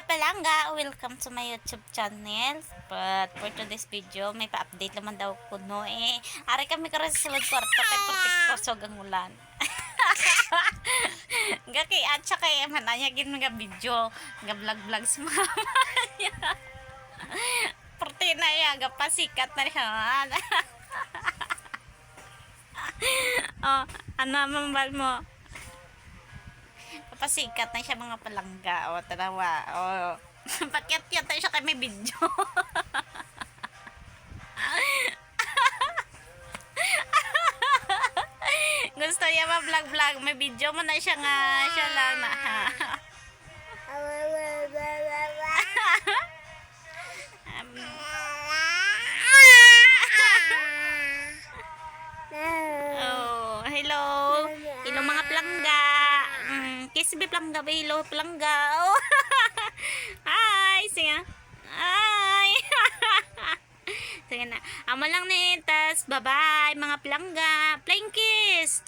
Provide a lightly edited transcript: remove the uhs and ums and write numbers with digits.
mga palangga, welcome to my YouTube channel. But for today's video, may pa-update naman daw ko no ari kami karon sa sulod kwarto kay pertik kusog ang ulan. Gaki at saka mananya gid mga video, nga vlog sa mga niya. Perti na ya ga pasikat na riyan. Oh, ano mambal mo? Papasikat na siya mga palangga. O, tarawa. O, pakyat-kyat na siya kay may video. Gusto niya ma-vlog-vlog. May video mo na siya nga. Siya lang na. Oh, hello. Hello mga palangga. Kiss me palangga ba? Hello palangga. Oh. Hi, singa. Hi. Sige na. Amo lang ni tas. Bye-bye mga palangga. Flying kiss.